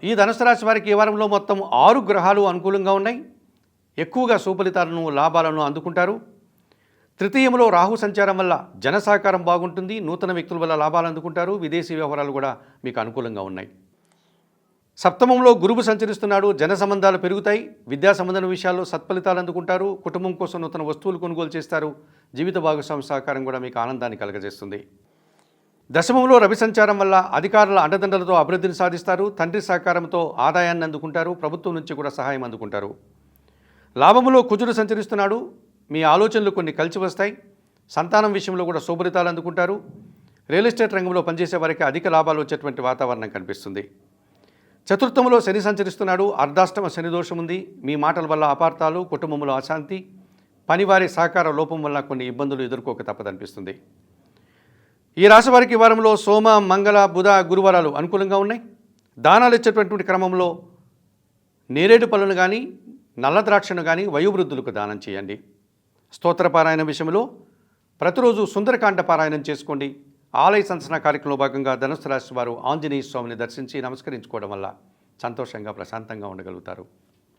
ఈ ధనుసు రాశి వారికి ఈ వారంలో మొత్తం 6 గ్రహాలు అనుకూలంగా ఉన్నాయి. ఎక్కువగా సుఫలితాలను లాభాలను అందుకుంటారు. తృతీయంలో రాహు సంచారం వల్ల జన సహకారం బాగుంటుంది. నూతన వ్యక్తుల వల్ల లాభాలు అందుకుంటారు. విదేశీ వ్యవహారాలు కూడా మీకు అనుకూలంగా ఉన్నాయి. సప్తమంలో గురువు సంచరిస్తున్నాడు. జన సంబంధాలు పెరుగుతాయి. విద్యా సంబంధం విషయాల్లో సత్ఫలితాలు అందుకుంటారు. కుటుంబం కోసం నూతన వస్తువులు కొనుగోలు చేస్తారు. జీవిత భాగస్వామి సహకారం కూడా మీకు ఆనందాన్ని కలగజేస్తుంది. దశమంలో రవి సంచారం వల్ల అధికారుల అండదండలతో అభివృద్ధిని సాధిస్తారు. తండ్రి సహకారంతో ఆదాయాన్ని అందుకుంటారు. ప్రభుత్వం నుంచి కూడా సహాయం అందుకుంటారు. లాభములో కుజుడు సంచరిస్తున్నాడు. మీ ఆలోచనలు కొన్ని కలిసి వస్తాయి. సంతానం విషయంలో కూడా శుభలితాలు అందుకుంటారు. రియల్ ఎస్టేట్ రంగంలో పనిచేసే వారికి అధిక లాభాలు వచ్చేటువంటి వాతావరణం కనిపిస్తుంది. చతుర్థంలో శని సంచరిస్తున్నాడు. అర్ధాష్టమ శని దోషం ఉంది. మీ మాటల వల్ల అపార్థాలు, కుటుంబంలో అశాంతి, పనివారి సహకార లోపం వల్ల కొన్ని ఇబ్బందులు ఎదుర్కోక తప్పదనిపిస్తుంది. ఈ రాశి వారికి ఈ వారంలో సోమ, మంగళ, బుధ, గురువారాలు అనుకూలంగా ఉన్నాయి. దానాలు ఇచ్చేటువంటి క్రమంలో నేరేడు పళ్ళను కానీ, నల్ల ద్రాక్షను కానీ వయోవృద్ధులకు దానం చేయండి. స్తోత్ర పారాయణ విషయంలో ప్రతిరోజు సుందరకాండ పారాయణం చేసుకోండి. ఆలయ సందర్శన కార్యక్రమంలో భాగంగా ధనుసు రాశి వారు ఆంజనేయ స్వామిని దర్శించి నమస్కరించుకోవడం వల్ల సంతోషంగా ప్రశాంతంగా ఉండగలుగుతారు.